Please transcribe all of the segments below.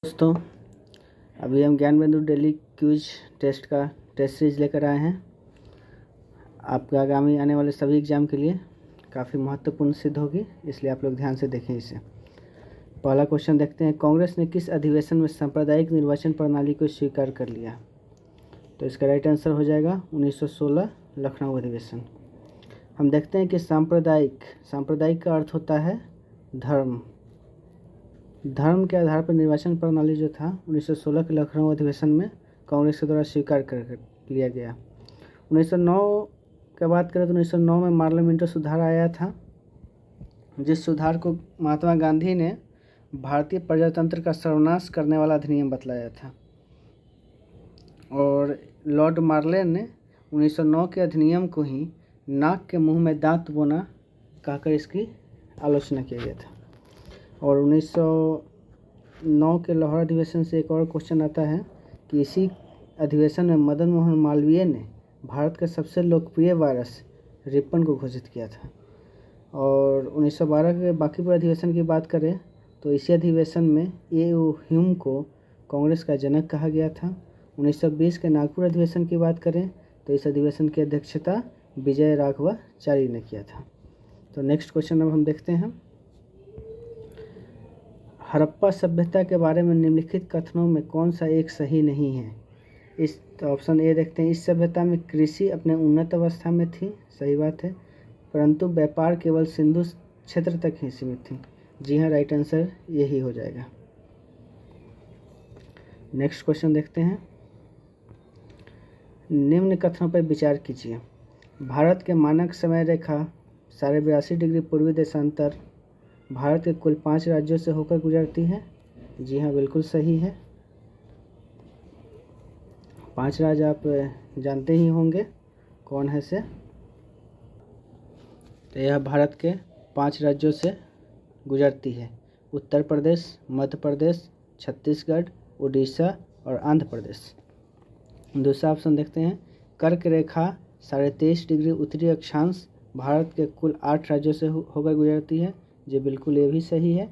दोस्तों, अभी हम ज्ञान बिंदु डेली क्विज टेस्ट का टेस्ट सीरीज लेकर आए हैं। आपके आगामी आने वाले सभी एग्जाम के लिए काफ़ी महत्वपूर्ण सिद्ध होगी, इसलिए आप लोग ध्यान से देखें इसे। पहला क्वेश्चन देखते हैं, कांग्रेस ने किस अधिवेशन में सांप्रदायिक निर्वाचन प्रणाली को स्वीकार कर लिया? तो इसका राइट आंसर हो जाएगा 1916 लखनऊ अधिवेशन। हम देखते हैं कि सांप्रदायिक का अर्थ होता है धर्म के आधार पर निर्वाचन प्रणाली जो था 1916 के लखनऊ अधिवेशन में कांग्रेस के द्वारा स्वीकार कर लिया गया। 1909 की बात करें तो 1909 में पार्लियामेंट्री सुधार आया था, जिस सुधार को महात्मा गांधी ने भारतीय प्रजातंत्र का सर्वनाश करने वाला अधिनियम बतलाया था, और लॉर्ड मार्लेन ने 1909 के अधिनियम को ही नाक के मुंह में दांत बोना कहकर इसकी आलोचना किया गया था। और 1909 के लाहौर अधिवेशन से एक और क्वेश्चन आता है कि इसी अधिवेशन में मदन मोहन मालवीय ने भारत का सबसे लोकप्रिय वायरस रिपन को घोषित किया था। और 1912 के बाकी पूरे अधिवेशन की बात करें तो इसी अधिवेशन में ए.यू. ह्यूम को कांग्रेस का जनक कहा गया था। 1920 के नागपुर अधिवेशन की बात करें तो इस अधिवेशन की अध्यक्षता विजय राघवाचारी ने किया था। तो नेक्स्ट क्वेश्चन अब हम देखते हैं, हड़प्पा सभ्यता के बारे में निम्नलिखित कथनों में कौन सा एक सही नहीं है? इस ऑप्शन ए देखते हैं, इस सभ्यता में कृषि अपने उन्नत अवस्था में थी, सही बात है, परंतु व्यापार केवल सिंधु क्षेत्र तक ही सीमित थी। जी हाँ, राइट आंसर यही हो जाएगा। नेक्स्ट क्वेश्चन देखते हैं, निम्न कथनों पर विचार कीजिए। भारत के मानक समय रेखा 82.5 डिग्री पूर्वी देशांतर भारत के कुल 5 राज्यों से होकर गुजरती है। जी हाँ, बिल्कुल सही है। 5 राज्य आप जानते ही होंगे कौन है से। तो यह भारत के 5 राज्यों से गुजरती है, उत्तर प्रदेश, मध्य प्रदेश, छत्तीसगढ़, उड़ीसा और आंध्र प्रदेश। दूसरा ऑप्शन देखते हैं, कर्क रेखा 23.5 डिग्री उत्तरी अक्षांश भारत के कुल 8 राज्यों से होकर गुजरती है। जी बिल्कुल, ये भी सही है।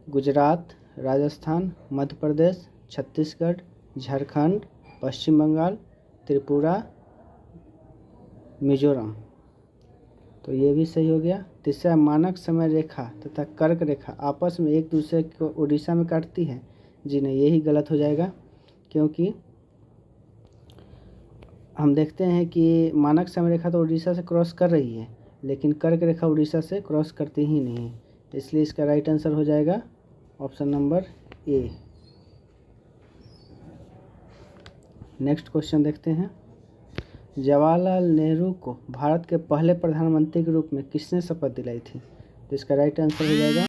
गुजरात, राजस्थान, मध्य प्रदेश, छत्तीसगढ़, झारखंड, पश्चिम बंगाल, त्रिपुरा, मिजोरम, तो ये भी सही हो गया। तीसरा, मानक समय रेखा तथा कर्क रेखा आपस में एक दूसरे को उड़ीसा में काटती है। जी नहीं, यही गलत हो जाएगा, क्योंकि हम देखते हैं कि मानक समय रेखा तो उड़ीसा से क्रॉस कर रही है, लेकिन कर्क रेखा उड़ीसा से क्रॉस करती ही नहीं है, इसलिए इसका राइट आंसर हो जाएगा option number A. Next question देखते हैं, जवाहरलाल नेहरू को भारत के पहले प्रधानमंत्री के रूप में किसने शपथ दिलाई थी? तो इसका राइट आंसर हो जाएगा,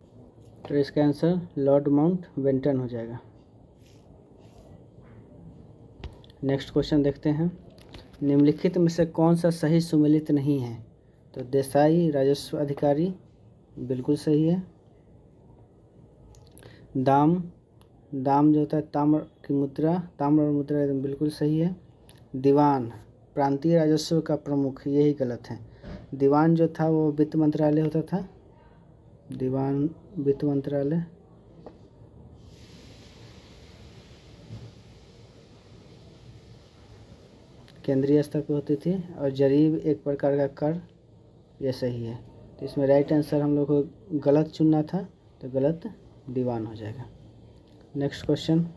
तो इसका आंसर लॉर्ड माउंटबेटन हो जाएगा। नेक्स्ट क्वेश्चन देखते हैं, निम्नलिखित में से कौन सा सही सुमेलित नहीं है? तो देसाई राजस्व अधिकारी बिल्कुल सही है। दाम जो होता है ताम्र की मुद्रा, ताम्र और मुद्रा एकदम बिल्कुल सही है। दीवान प्रांतीय राजस्व का प्रमुख, यही गलत है। दीवान जो था वो वित्त मंत्रालय होता था, दीवान वित्त मंत्रालय। केंद्रीय स्तर पर होती थी, और जरीब एक प्रकार का कर, यह सही है। तो इसमें राइट आंसर हम लोग को गलत चुनना था, तो गलत दीवान हो जाएगा। नेक्स्ट क्वेश्चन,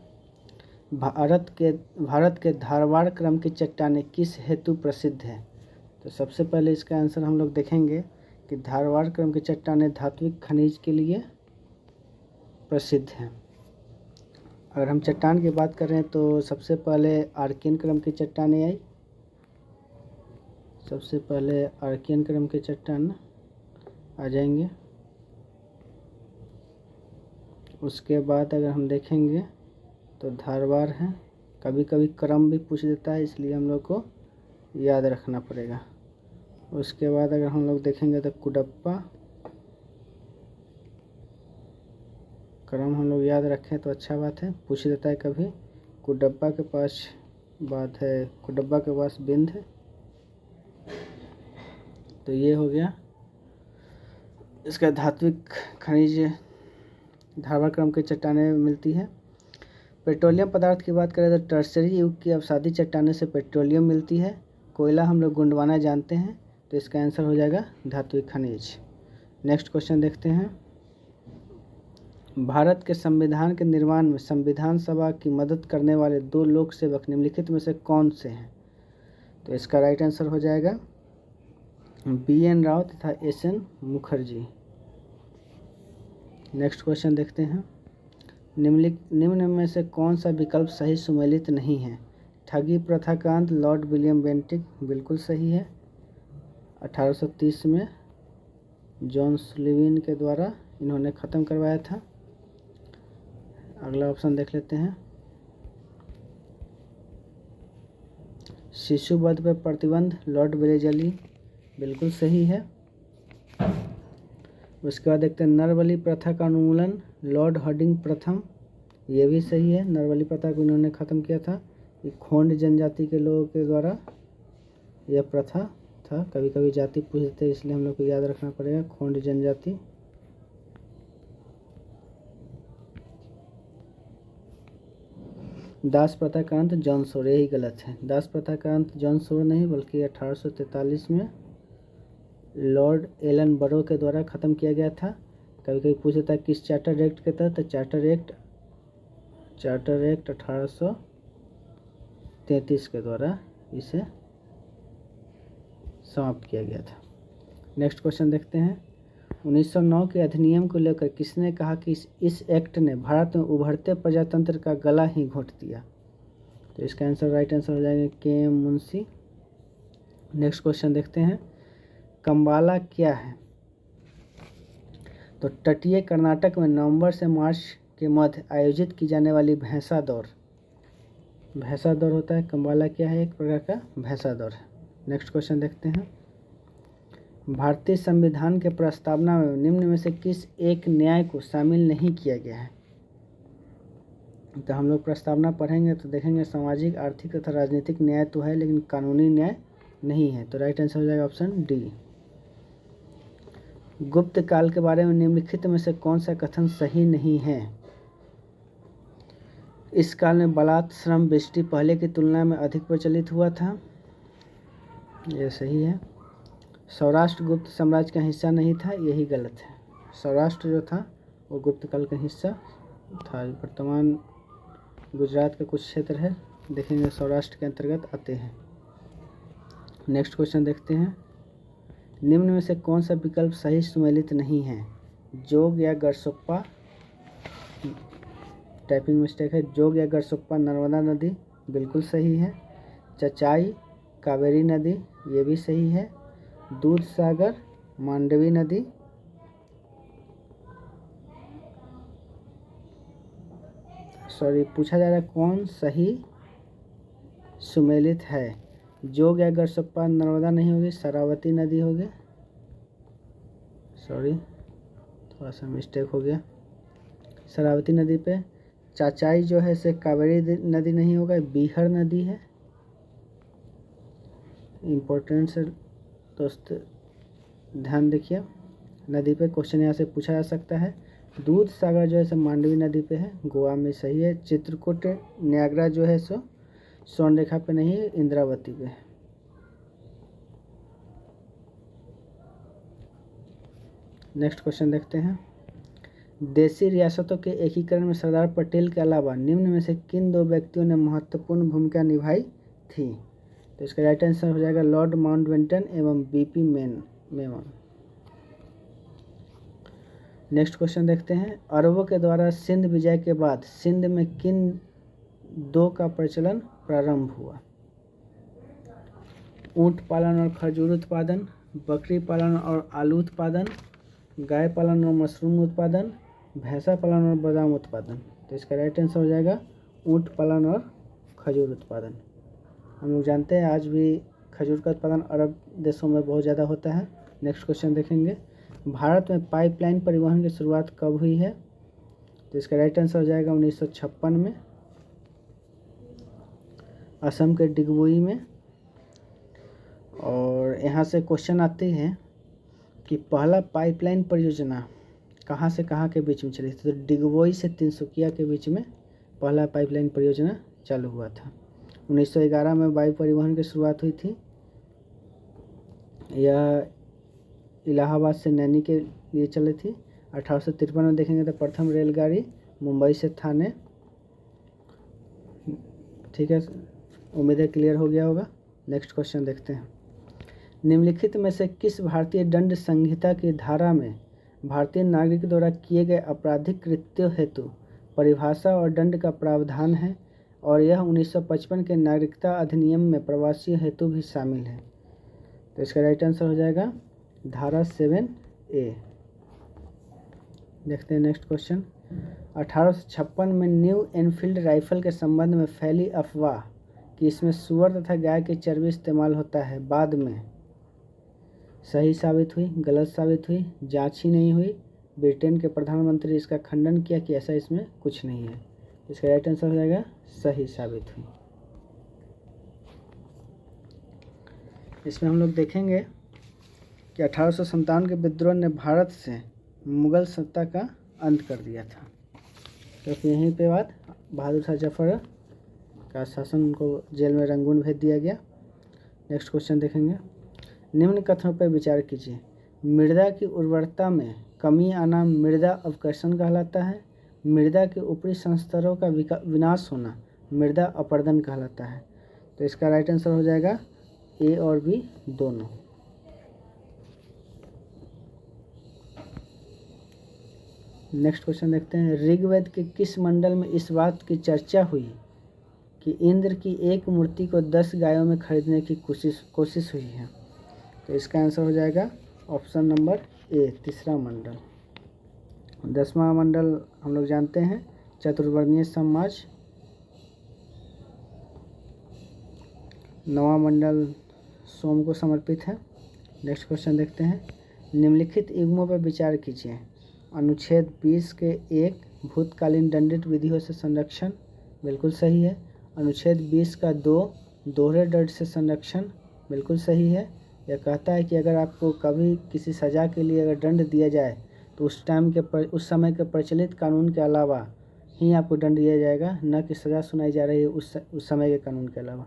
भारत के धारवाड़ क्रम की चट्टानें किस हेतु प्रसिद्ध है? तो सबसे पहले इसका आंसर हम लोग देखेंगे कि धारवाड़ क्रम की चट्टानें धात्विक खनिज के लिए प्रसिद्ध हैं। अगर हम चट्टान की बात करें तो सबसे पहले आर्कियन क्रम की चट्टानें आई, सबसे पहले आर्कियन क्रम की चट्टान आ जाएंगे। उसके बाद अगर हम देखेंगे तो धारवाड़ है, कभी कभी क्रम भी पूछ देता है, इसलिए हम लोग को याद रखना पड़ेगा। उसके बाद अगर हम लोग देखेंगे तो कुडप्पा, क्रम हम लोग याद रखें तो अच्छा बात है, पूछ देता है कभी। कुडप्पा के पास बात है, कुडप्पा के पास बिंद है। तो ये हो गया इसका धात्विक खनिज, धारवाड़ क्रम की चट्टानें मिलती है। पेट्रोलियम पदार्थ की बात करें तो टर्सरी युग की अवसादी चट्टानों से पेट्रोलियम मिलती है। कोयला हम लोग गुंडवाना जानते हैं, तो इसका आंसर हो जाएगा धात्विक खनिज। नेक्स्ट क्वेश्चन देखते हैं। भारत के संविधान के निर्माण में संविधान सभा की मदद करने वाले 2 लोक सेवक निम्नलिखित में से कौन से हैं? तो इसका राइट आंसर हो जाएगा BN राव तथा SN मुखर्जी। नेक्स्ट क्वेश्चन देखते हैं। निम्न में से कौन सा विकल्प सही सुमेलित नहीं है? ठगी प्रथा का अंत लॉर्ड विलियम बेंटिक बिल्कुल सही है। 1830 में जॉन सुलिवान के द्वारा इन्होंने ख़त्म करवाया था। अगला ऑप्शन देख लेते हैं। शिशु वध पर प्रतिबंध लॉर्ड वेलेजली बिल्कुल सही है। उसके बाद देखते हैं नरबली प्रथा का उन्मूलन लॉर्ड हर्डिंग प्रथम, ये भी सही है। नरबली प्रथा को इन्होंने ख़त्म किया था। ये खोंड जनजाति के लोगों के द्वारा यह प्रथा था। कभी कभी जाति पूछते इसलिए हम लोग को याद रखना पड़ेगा खोंड जनजाति। दास प्रथा का अंत जॉन सोर, यही गलत है। दास प्रथा का अंत जॉन सोर नहीं बल्कि 1843 में लॉर्ड एलन बरो के द्वारा ख़त्म किया गया था। कभी कभी पूछता है किस चार्टर एक्ट के तहत, तो चार्टर एक्ट 1833 के द्वारा इसे समाप्त किया गया था। नेक्स्ट क्वेश्चन देखते हैं। 1909 के अधिनियम को लेकर किसने कहा कि इस एक्ट ने भारत में उभरते प्रजातंत्र का गला ही घोंट दिया? तो इसका आंसर राइट आंसर हो जाएगा KM मुंशी। नेक्स्ट क्वेश्चन देखते हैं। कम्बाला क्या है? तो तटीय कर्नाटक में नवंबर से मार्च के मध्य आयोजित की जाने वाली भैंसा दौड़ होता है। कम्बाला क्या है? एक प्रकार का भैंसा दौड़ है। नेक्स्ट क्वेश्चन देखते हैं। भारतीय संविधान के प्रस्तावना में निम्न में से किस एक न्याय को शामिल नहीं किया गया है? तो हम लोग प्रस्तावना पढ़ेंगे तो देखेंगे सामाजिक, आर्थिक तथा राजनीतिक न्याय तो है लेकिन कानूनी न्याय नहीं है। तो राइट आंसर हो जाएगा ऑप्शन डी। गुप्त काल के बारे में निम्नलिखित में से कौन सा कथन सही नहीं है? इस काल में बलात् श्रम बेष्टि पहले की तुलना में अधिक प्रचलित हुआ था, यह सही है। सौराष्ट्र गुप्त साम्राज्य का हिस्सा नहीं था, यही गलत है। सौराष्ट्र जो था वो गुप्त काल का हिस्सा था। वर्तमान गुजरात का कुछ क्षेत्र है, देखेंगे सौराष्ट्र के अंतर्गत आते हैं। नेक्स्ट क्वेश्चन देखते हैं। निम्न में से कौन सा विकल्प सही सुमेलित नहीं है? जोग या गरसोप्पा, टाइपिंग मिस्टेक है। जोग या गरसोप्पा नर्मदा नदी बिल्कुल सही है। चचाई कावेरी नदी, ये भी सही है। दूध सागर मांडवी नदी, पूछा जा रहा है कौन सही सुमेलित है? जोग या गरसप्पा नर्मदा नहीं होगी, शरावती नदी होगी। थोड़ा सा मिस्टेक हो गया। शरावती नदी पे चाचाई जो है से कावेरी नदी नहीं होगा, बीहर नदी है। इम्पोर्टेंट से दोस्त ध्यान देखिए, नदी पे क्वेश्चन यहाँ से पूछा जा सकता है। दूध सागर जो है सो मांडवी नदी पे है, गोवा में सही है। चित्रकूट न्यागरा जो है सो स्वर्ण रेखा पे नहीं है, इंद्रावती पे है। नेक्स्ट क्वेश्चन देखते हैं। देशी रियासतों के एकीकरण में सरदार पटेल के अलावा निम्न में से किन 2 व्यक्तियों ने महत्वपूर्ण भूमिका निभाई थी? तो इसका राइट आंसर हो जाएगा लॉर्ड माउंटबेटन एवं BP मेमन। नेक्स्ट क्वेश्चन देखते हैं। अरबों के द्वारा सिंध विजय के बाद सिंध में किन 2 का प्रचलन प्रारंभ हुआ? ऊंट पालन और खजूर उत्पादन, बकरी पालन और आलू उत्पादन, गाय पालन और मशरूम उत्पादन, भैंसा पालन और बादाम उत्पादन। तो इसका राइट आंसर हो जाएगा ऊंट पालन और खजूर उत्पादन। हम लोग जानते हैं आज भी खजूर का उत्पादन अरब देशों में बहुत ज़्यादा होता है। नेक्स्ट क्वेश्चन देखेंगे। भारत में पाइपलाइन परिवहन की शुरुआत कब हुई है? तो इसका राइट आंसर हो जाएगा 1956 में, असम के डिगबोई में। और यहाँ से क्वेश्चन आते हैं कि पहला पाइपलाइन परियोजना कहाँ से कहाँ के बीच में चली थी? तो डिगबोई से तिनसुकिया के बीच में पहला पाइपलाइन परियोजना चालू हुआ था। 1911 में वायु परिवहन की शुरुआत हुई थी। यह इलाहाबाद से नैनी के लिए चली थी। 1853 में देखेंगे तो प्रथम रेलगाड़ी मुंबई से थाने। ठीक है, उम्मीद है क्लियर हो गया होगा। नेक्स्ट क्वेश्चन देखते हैं। निम्नलिखित में से किस भारतीय दंड संहिता की धारा में भारतीय नागरिक द्वारा किए गए आपराधिक कृत्यों हेतु परिभाषा और दंड का प्रावधान है और यह 1955 के नागरिकता अधिनियम में प्रवासियों हेतु भी शामिल है? तो इसका राइट आंसर हो जाएगा धारा 7A। देखते हैं नेक्स्ट क्वेश्चन। 1856 में न्यू एनफील्ड राइफल के संबंध में फैली अफवाह कि इसमें सूअर तथा गाय की चर्बी इस्तेमाल होता है, बाद में सही साबित हुई, गलत साबित हुई, जांच ही नहीं हुई। ब्रिटेन के प्रधानमंत्री इसका खंडन किया कि ऐसा इसमें कुछ नहीं है। इसका राइट आंसर हो जाएगा सही साबित हुई। इसमें हम लोग देखेंगे कि 1857 के विद्रोह ने भारत से मुगल सत्ता का अंत कर दिया था, क्योंकि यहीं पे बाद बहादुर शाह जफर का शासन को जेल में रंगून भेज दिया गया। नेक्स्ट क्वेश्चन देखेंगे। निम्न कथनों पर विचार कीजिए। मृदा की उर्वरता में कमी आना मृदा अपकर्षण कहलाता है। मृदा के ऊपरी संस्तरों का विनाश होना मृदा अपरदन कहलाता है। तो इसका राइट आंसर हो जाएगा ए और बी दोनों। नेक्स्ट क्वेश्चन देखते हैं। ऋग्वेद के किस मंडल में इस बात की चर्चा हुई कि इंद्र की एक मूर्ति को 10 गायों में खरीदने की कोशिश हुई है? तो इसका आंसर हो जाएगा ऑप्शन नंबर ए, तीसरा मंडल। 10वां मंडल हम लोग जानते हैं चतुर्वर्णीय समाज। 9वां मंडल सोम को समर्पित है। नेक्स्ट क्वेश्चन देखते हैं। निम्नलिखित युग्मों पर विचार कीजिए। अनुच्छेद 20 के 1 भूतकालीन दंडित विधियों से संरक्षण, बिल्कुल सही है। अनुच्छेद 20 का 2 दोहरे दंड से संरक्षण, बिल्कुल सही है। यह कहता है कि अगर आपको कभी किसी सज़ा के लिए अगर दंड दिया जाए तो उस समय के प्रचलित कानून के अलावा ही आपको दंड दिया जाएगा, न कि सज़ा सुनाई जा रही है उस समय के कानून के अलावा।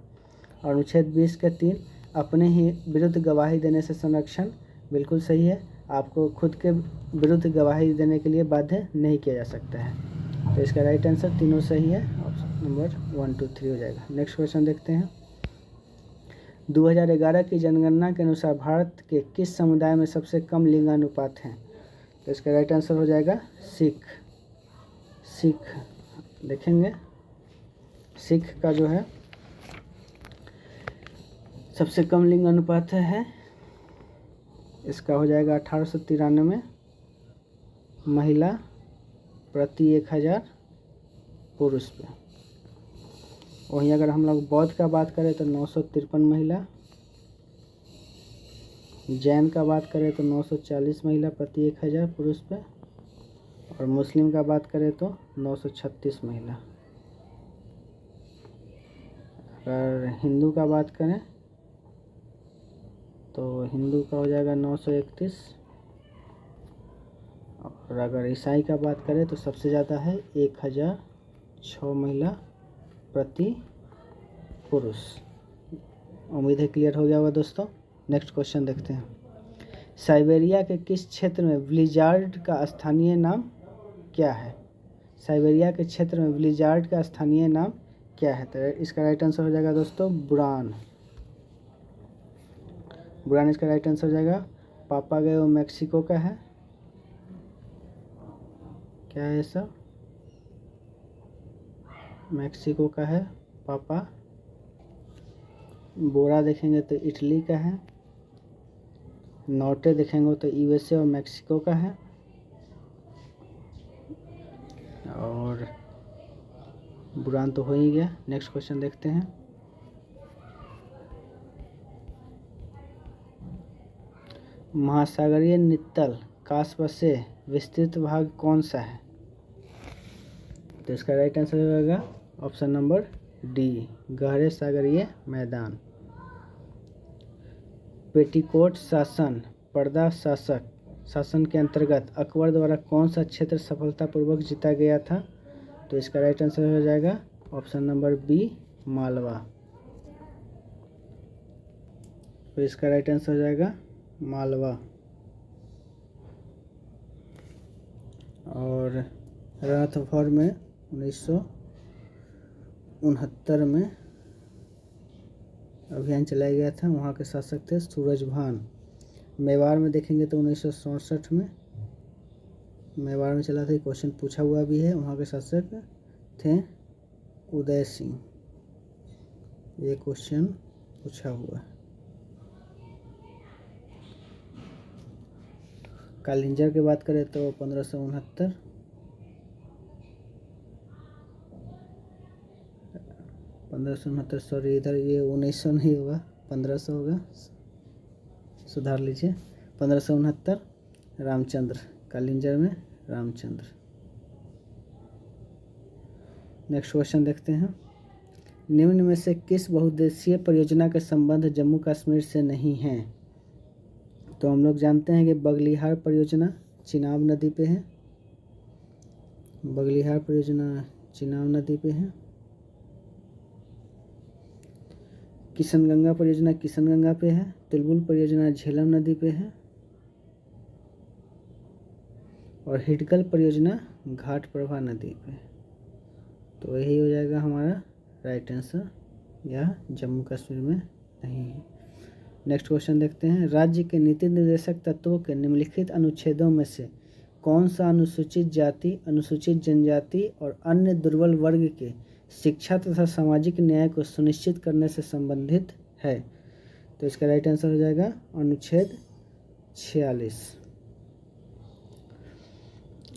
और अनुच्छेद 20 के 3 अपने ही विरुद्ध गवाही देने से संरक्षण, बिल्कुल सही है। आपको खुद के विरुद्ध गवाही देने के लिए बाध्य नहीं किया जा सकता है। तो इसका राइट आंसर तीनों सही है, ऑप्शन नंबर 1, 2, 3 हो जाएगा। नेक्स्ट क्वेश्चन देखते हैं। 2011 की जनगणना के अनुसार भारत के किस समुदाय में सबसे कम लिंगानुपात है? तो इसका राइट आंसर हो जाएगा सिख। देखेंगे सिख का जो है सबसे कम लिंग अनुपात है, इसका हो जाएगा 1893 महिला प्रति 1000 पुरुष पे। वहीं अगर हम लोग बौद्ध का बात करें तो 953 महिला, जैन का बात करें तो 940 महिला प्रति 1000 पुरुष पे, और मुस्लिम का बात करें तो 936 महिला। अगर हिंदू का बात करें तो हिंदू का हो जाएगा 931, और अगर ईसाई का बात करें तो सबसे ज़्यादा है 1006 महिला प्रति पुरुष। उम्मीद है क्लियर हो गया होगा दोस्तों। नेक्स्ट क्वेश्चन देखते हैं। साइबेरिया के किस क्षेत्र में ब्लिजार्ड का स्थानीय नाम क्या है? साइबेरिया के क्षेत्र में ब्लिजार्ड का स्थानीय नाम क्या है? तो इसका राइट आंसर हो जाएगा दोस्तों बुरान इसका राइट आंसर हो जाएगा। पापागयो मैक्सिको का है, क्या है सब? मैक्सिको का है पापा। बोरा देखेंगे तो इटली का है। नॉर्टे देखेंगे तो यूएसए और मैक्सिको का है। और बुरान तो हो ही गया। नेक्स्ट क्वेश्चन देखते हैं। महासागरीय नित्तल कास्प से विस्तृत भाग कौन सा है? तो इसका राइट आंसर हो जाएगा ऑप्शन नंबर डी, गहरे सागरीय मैदान। पेटीकोट शासन, पर्दा शासन के अंतर्गत अकबर द्वारा कौन सा क्षेत्र सफलतापूर्वक जीता गया था? तो इसका राइट आंसर हो जाएगा ऑप्शन नंबर बी, मालवा। तो इसका राइट आंसर हो जाएगा मालवा। और रणथंभौर में 1969 में अभियान चलाया गया था। वहाँ के शासक थे सूरजभान। मेवाड़ में देखेंगे तो 1967 में मेवाड़ में चला था। क्वेश्चन पूछा हुआ भी है। वहाँ के शासक थे उदय सिंह। ये क्वेश्चन पूछा हुआ है। कालिंजर की बात करें तो 1569, सॉरी इधर ये 1900 नहीं होगा, 1500 होगा, सुधार लीजिए। 1569 रामचंद्र, कालिंजर में रामचंद्र। नेक्स्ट क्वेश्चन देखते हैं। निम्न में से किस बहुउद्देशीय परियोजना का संबंध जम्मू कश्मीर से नहीं है? तो हम लोग जानते हैं कि बगलिहार परियोजना चिनाब नदी पे है। बगलिहार परियोजना चिनाब नदी पे है। किशनगंगा परियोजना किशनगंगा पे है। तुलबुल परियोजना झेलम नदी पे है। और हिडकल परियोजना घाट प्रभा नदी पे। तो यही हो जाएगा हमारा राइट आंसर, यह जम्मू कश्मीर में नहीं है। नेक्स्ट क्वेश्चन देखते हैं। राज्य के नीति निर्देशक तत्वों के निम्नलिखित अनुच्छेदों में से कौन सा अनुसूचित जाति, अनुसूचित जनजाति और अन्य दुर्बल वर्ग के शिक्षा तथा सामाजिक न्याय को सुनिश्चित करने से संबंधित है? तो इसका राइट आंसर हो जाएगा अनुच्छेद 46।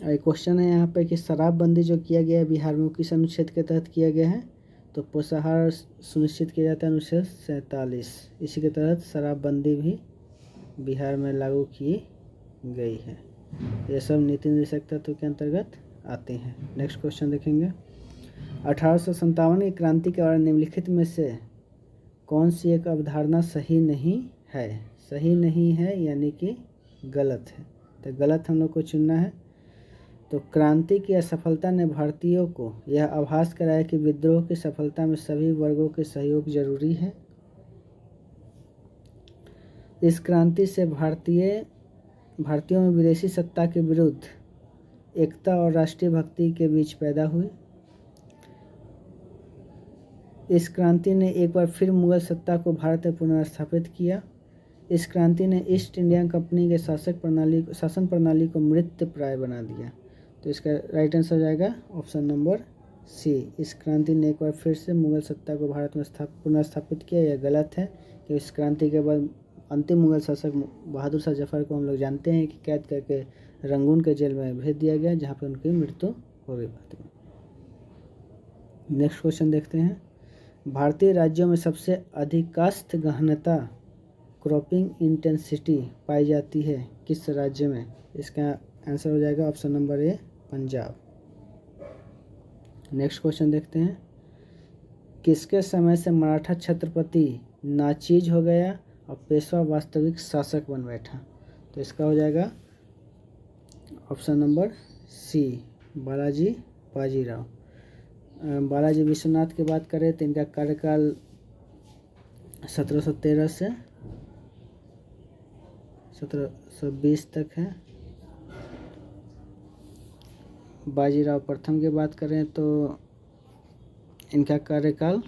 एक क्वेश्चन है यहाँ पे कि शराबबंदी जो किया गया है बिहार में, किस अनुच्छेद के तहत किया गया है? तो पोषाहार सुनिश्चित किया जाता है अनुच्छेद 47। इसी के तहत शराबबंदी भी बिहार में लागू की गई है। ये सब नीति निर्देशक तत्व के अंतर्गत आते हैं। नेक्स्ट क्वेश्चन देखेंगे। 1857 की क्रांति के बारे निम्नलिखित में से कौन सी एक अवधारणा सही नहीं है? सही नहीं है यानी कि गलत है। तो गलत हम लोग को चुनना है। तो क्रांति की असफलता ने भारतीयों को यह आभास कराया कि विद्रोह की सफलता में सभी वर्गों के सहयोग जरूरी है। इस क्रांति से भारतीयों में विदेशी सत्ता के विरुद्ध एकता और राष्ट्रीय भक्ति के बीच पैदा हुई। इस क्रांति ने एक बार फिर मुगल सत्ता को भारत में पुनर्स्थापित किया। इस क्रांति ने ईस्ट इंडिया कंपनी के शासन प्रणाली को मृतप्राय बना दिया। तो इसका राइट आंसर हो जाएगा ऑप्शन नंबर सी। इस क्रांति ने एक बार फिर से मुगल सत्ता को भारत में पुनर्स्थापित किया। यह गलत है कि इस क्रांति के बाद अंतिम मुगल शासक बहादुर शाह जफर को हम लोग जानते हैं कि कैद करके रंगून के जेल में भेज दिया गया, जहाँ पे उनकी मृत्यु हो गई बाद में। नेक्स्ट क्वेश्चन देखते हैं। भारतीय राज्यों में सबसे अधिकांश गहनता क्रॉपिंग इंटेंसिटी पाई जाती है किस राज्य में? इसका आंसर हो जाएगा option number A, Punjab. Next question देखते हैं। किसके समय से मराठा छत्रपति नाचीज हो गया और पेशवा वास्तविक शासक बन बैठा? तो इसका हो जाएगा option number C, Balaji Bajirao. Balaji Vishwanath की बात करें तो इनका कार्यकाल 1713 से 1720 तक है। बाजीराव प्रथम की बात करें तो इनका कार्यकाल,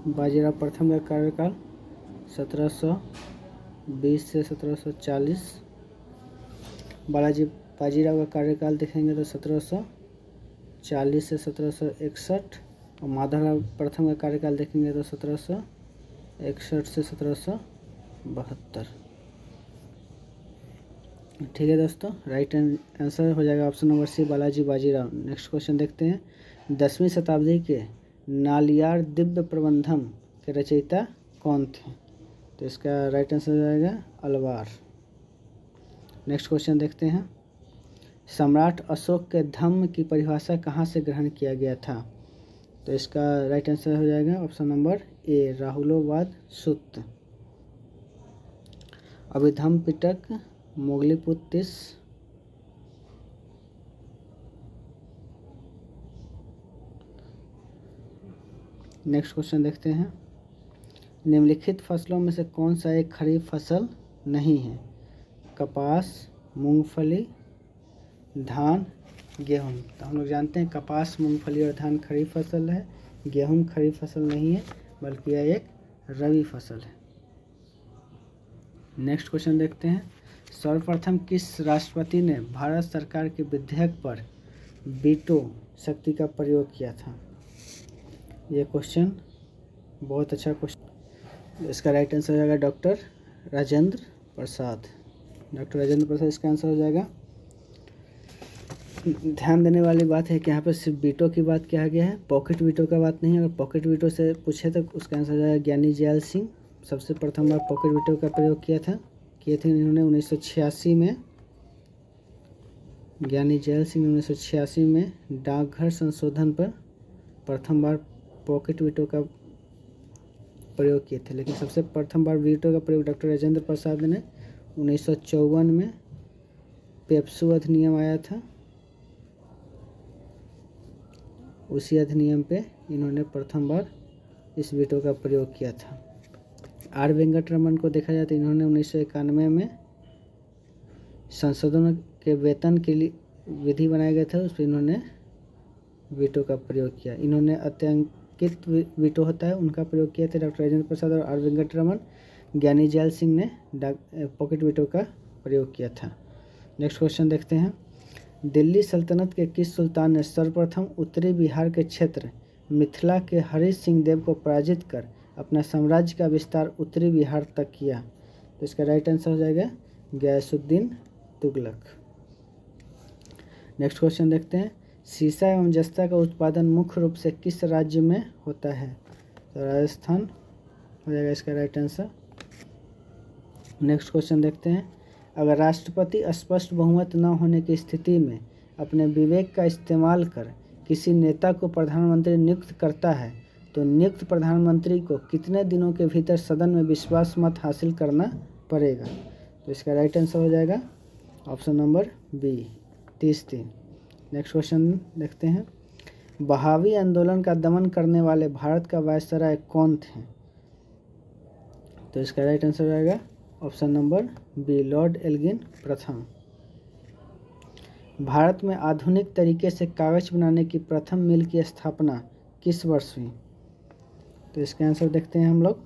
बाजीराव प्रथम का कार्यकाल 1720 से 1740। बाजीराव का कार्यकाल देखेंगे तो 1740 से 1761। और माधवराव प्रथम का कार्यकाल देखेंगे तो 1761 से 1772। ठीक है दोस्तों, राइट आंसर हो जाएगा option number C, Balaji Bajirao. Next question देखते हैं। 10वीं शताब्दी के नालियार दिव्य प्रबंधम के रचयिता कौन थे? तो इसका राइट आंसर हो जाएगा अलवार। नेक्स्ट क्वेश्चन देखते हैं। सम्राट अशोक के धम्म की परिभाषा कहाँ से ग्रहण किया गया था? तो इसका राइट आंसर हो जाएगा ऑप्शन नंबर ए, राहुलोवाद सूत्र। अभिधम्म पिटक, मोगलीपुत्र नेक्स्ट क्वेश्चन देखते हैं, निम्नलिखित फसलों में से कौन सा एक खरीफ फसल नहीं है? कपास, मूंगफली, धान, गेहूँ। तो हम लोग जानते हैं कपास, मूंगफली और धान खरीफ फसल है, गेहूँ खरीफ फसल नहीं है बल्कि यह एक रबी फसल है। नेक्स्ट क्वेश्चन देखते हैं, सर्वप्रथम किस राष्ट्रपति ने भारत सरकार के विधेयक पर वीटो शक्ति का प्रयोग किया था? ये क्वेश्चन बहुत अच्छा क्वेश्चन, इसका राइट आंसर हो जाएगा डॉक्टर राजेंद्र प्रसाद। डॉक्टर राजेंद्र प्रसाद इसका आंसर हो जाएगा। ध्यान देने वाली बात है कि यहाँ पर सिर्फ वीटो की बात किया गया है, पॉकेट वीटो का बात नहीं है। अगर पॉकेट वीटो से पूछे तो उसका आंसर हो जाएगा ज्ञानी जैल सिंह। सबसे प्रथम बार पॉकेट वीटो का प्रयोग किए थे इन्होंने 1986 में। ज्ञानी जैल सिंह 1986 में डाकघर संशोधन पर प्रथम बार पॉकेट वीटो का प्रयोग किए थे। लेकिन सबसे प्रथम बार वीटो का प्रयोग डॉक्टर राजेंद्र प्रसाद ने 1954 में पेप्सू अधिनियम आया था, उसी अधिनियम पे इन्होंने प्रथम बार इस वीटो का प्रयोग किया था। आर वेंकटरमन को देखा जाए तो इन्होंने 1991 में संशोधन के वेतन के लिए विधि बनाया गया था, उस पर इन्होंने वीटो का प्रयोग किया। इन्होंने अत्यांकित वीटो होता है उनका प्रयोग किया था डॉक्टर राजेंद्र प्रसाद, और आर वेंकटरमन, ज्ञानी जैल सिंह ने पॉकेट वीटो का प्रयोग किया था। नेक्स्ट क्वेश्चन देखते हैं, दिल्ली सल्तनत के किस सुल्तान ने सर्वप्रथम उत्तरी बिहार के क्षेत्र मिथिला के हरीश सिंह देव को पराजित कर अपना साम्राज्य का विस्तार उत्तरी बिहार तक किया? तो इसका राइट आंसर हो जाएगा गयासुद्दीन तुगलक। नेक्स्ट क्वेश्चन देखते हैं, सीसा एवं जस्ता का उत्पादन मुख्य रूप से किस राज्य में होता है? तो राजस्थान हो जाएगा इसका राइट आंसर। नेक्स्ट क्वेश्चन देखते हैं, अगर राष्ट्रपति स्पष्ट बहुमत न होने की स्थिति में अपने विवेक का इस्तेमाल कर किसी नेता को प्रधानमंत्री नियुक्त करता है तो नियुक्त प्रधानमंत्री को कितने दिनों के भीतर सदन में विश्वास मत हासिल करना पड़ेगा? तो इसका राइट आंसर हो जाएगा ऑप्शन नंबर बी, 30 दिन। नेक्स्ट क्वेश्चन देखते हैं, बहावी आंदोलन का दमन करने वाले भारत का वायसराय कौन थे? तो इसका राइट आंसर हो जाएगा option number B, lord Elgin प्रथम। भारत में आधुनिक तरीके से कागज बनाने की प्रथम मिल की स्थापना किस वर्ष हुई? तो इसका आंसर देखते हैं हम लोग,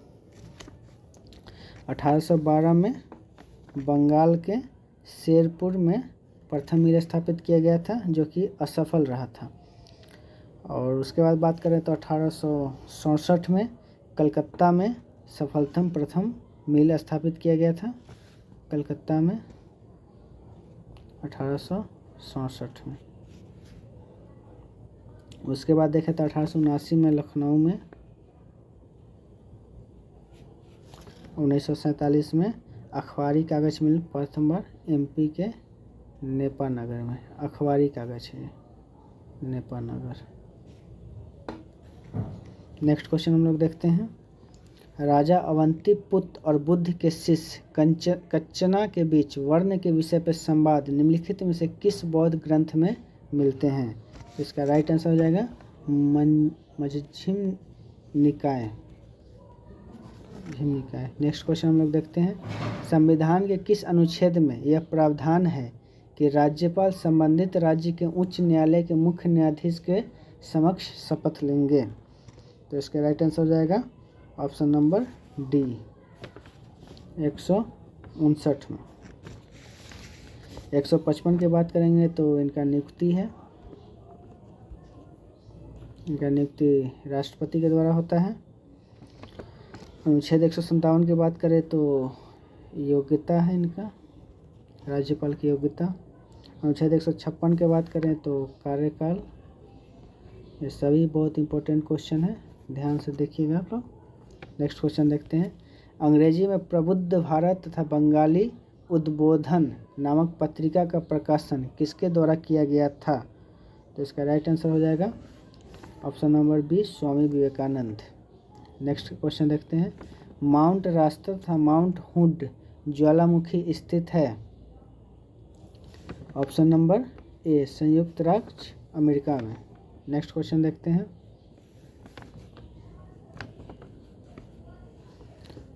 1812 में बंगाल के शेरपुर में प्रथम मिल स्थापित किया गया था, जो कि असफल रहा था। और उसके बाद बात करें तो 1867 में कलकत्ता में सफलतम प्रथम मिल स्थापित किया गया था, कलकत्ता में 1867 में। उसके बाद देखें तो 1879 में लखनऊ में, 1947 में अखबारी कागज मिल प्रथम बार एमपी के नेपा नगर में, अखबारी कागज है नेपा नगर। नेक्स्ट क्वेश्चन हम लोग देखते हैं, राजा अवंतीपुत्र और बुद्ध के शिष्य कच्चना के बीच वर्ण के विषय पर संवाद निम्नलिखित में से किस बौद्ध ग्रंथ में मिलते हैं? तो इसका राइट आंसर हो जाएगा मजझिम निकाय। नेक्स्ट क्वेश्चन हम लोग देखते हैं, संविधान के किस अनुच्छेद में यह प्रावधान है कि राज्यपाल संबंधित राज्य के उच्च न्यायालय के मुख्य न्यायाधीश के समक्ष शपथ लेंगे? तो इसका राइट आंसर हो जाएगा ऑप्शन नंबर डी, 159 में। 155 की बात करेंगे तो इनका नियुक्ति है, इनका नियुक्ति राष्ट्रपति के द्वारा होता है। अनुच्छेद 157 की बात करें तो योग्यता है इनका, राज्यपाल की योग्यता। अनुच्छेद 156 की बात करें तो कार्यकाल। ये सभी बहुत इंपॉर्टेंट क्वेश्चन है, ध्यान से देखिएगा आप लोग। नेक्स्ट क्वेश्चन देखते हैं, अंग्रेजी में प्रबुद्ध भारत तथा बंगाली उद्बोधन नामक पत्रिका का प्रकाशन किसके द्वारा किया गया था? तो इसका राइट आंसर हो जाएगा option number B, Swami Vivekananda. Next question देखते हैं, माउंट रास्टर तथा माउंट हुड ज्वालामुखी स्थित है? ऑप्शन नंबर ए, संयुक्त राज्य अमेरिका में। नेक्स्ट क्वेश्चन देखते हैं,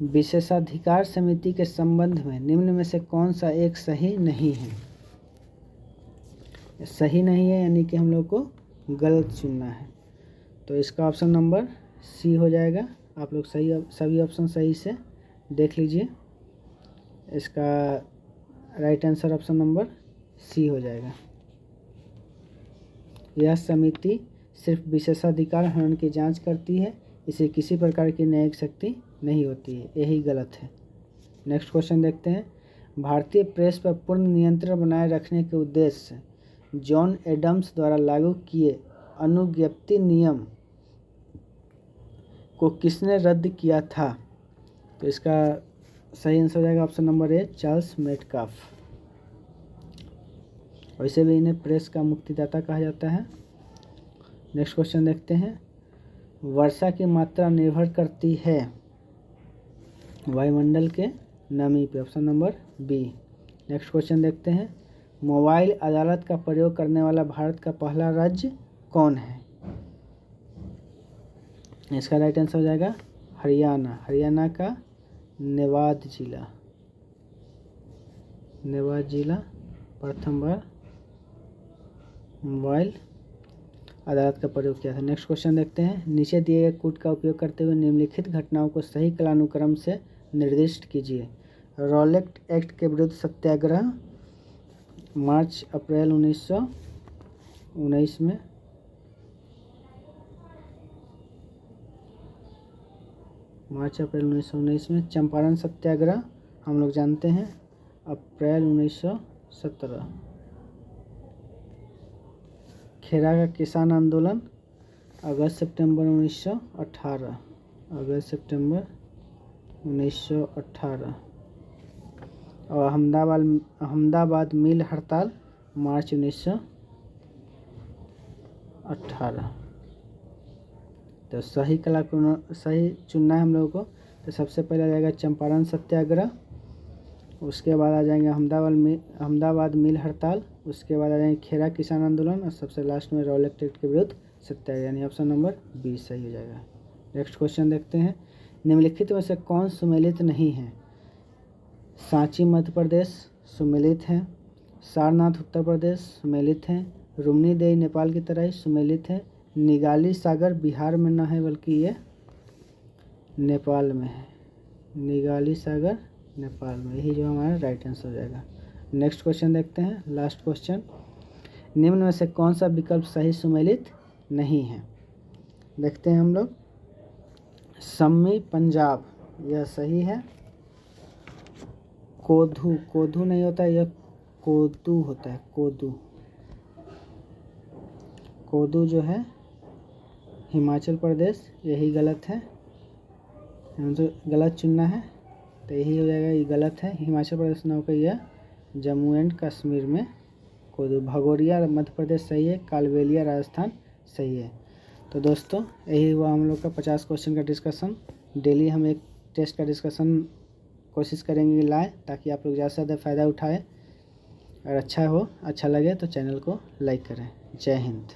विशेषाधिकार समिति के संबंध में निम्न में से कौन सा एक सही नहीं है? सही नहीं है यानी कि हम लोग को गलत चुनना है। तो इसका ऑप्शन नंबर सी हो जाएगा। आप लोग सभी ऑप्शन सही से देख लीजिए। इसका right answer option number C हो जाएगा। यह समिति सिर्फ विशेषाधिकार हनन की जांच करती है, इसे किसी प्रकार की न्यायिक शक्ति नहीं होती है, यही गलत है। नेक्स्ट क्वेश्चन देखते हैं। भारतीय प्रेस पर पूर्ण नियंत्रण बनाए रखने के उद्देश्य से जॉन एडम्स द्वारा लागू किए अनुज्ञप्ति नियम को किसने रद्द किया था? तो इसका सही आंसर हो जाएगा option number A, Charles Metcalfe. वैसे भी इन्हें प्रेस का मुक्तिदाता कहा जाता है। नेक्स्ट क्वेश्चन देखते हैं। वर्षा की मात्रा निर्भर करती है वायुमंडल के नमी पे, option number B. Next question देखते हैं। मोबाइल अदालत का प्रयोग करने वाला भारत का पहला राज्य कौन है? इसका राइट आंसर हो जाएगा हरियाणा। हरियाणा का नेवाद जिला प्रथम बार मोबाइल अदालत का प्रयोग किया था। नेक्स्ट क्वेश्चन देखते हैं। नीचे दिए गए कूट का उपयोग करते हुए निम्नलिखित घटनाओं को सही कालानुक्रम से निर्दिष्ट कीजिए। रॉलेट एक्ट के विरुद्ध सत्याग्रह मार्च अप्रैल 1919 में। मार्च अप्रैल 1919 में। चंपारण सत्याग्रह हम लोग जानते हैं अप्रैल 1917। खेरा का किसान आंदोलन अगस्त सितंबर 1918। और अहमदाबाद मिल हड़ताल मार्च 1918। तो सही चुनना है हम लोगों को। तो सबसे पहले आ जाएगा चंपारण सत्याग्रह, उसके बाद आ जाएंगे अहमदाबाद मिल हड़ताल, उसके बाद आ जाएंगे खेरा किसान आंदोलन और सबसे लास्ट में रॉलेट एक्ट के विरुद्ध सत्याग्रह, यानी ऑप्शन नंबर बी सही हो जाएगा। नेक्स्ट क्वेश्चन देखते हैं। निम्नलिखित में से कौन सुमेलित नहीं है? सांची मध्य प्रदेश सुमेलित है, सारनाथ उत्तर प्रदेश सुमेलित है, रुमनी देई नेपाल की तराई सुमेलित है, निगाली सागर बिहार में न है बल्कि ये नेपाल में है। निगाली सागर नेपाल में, यही जो हमारा राइट आंसर हो जाएगा। नेक्स्ट क्वेश्चन देखते हैं, लास्ट क्वेश्चन। निम्न में से कौन सा विकल्प सही सुमेलित नहीं है? देखते हैं हम लोग। सम्मी पंजाब, यह सही है। कोदू नहीं होता, यह कोदू होता है। कोदू जो है हिमाचल प्रदेश, यही गलत है। तो गलत चुनना है, तो यही हो जाएगा, ये गलत है। हिमाचल प्रदेश न होकर यह जम्मू एंड कश्मीर में कोदू। भगोरिया मध्य प्रदेश सही है, कालबेलिया राजस्थान सही है। तो दोस्तों यही हुआ हम लोग का 50 क्वेश्चन का डिस्कशन। डेली हम एक टेस्ट का डिस्कशन कोशिश करेंगे लाएँ, ताकि आप लोग ज़्यादा से ज़्यादा फ़ायदा उठाएँ। और अच्छा लगे तो चैनल को लाइक करें। जय हिंद।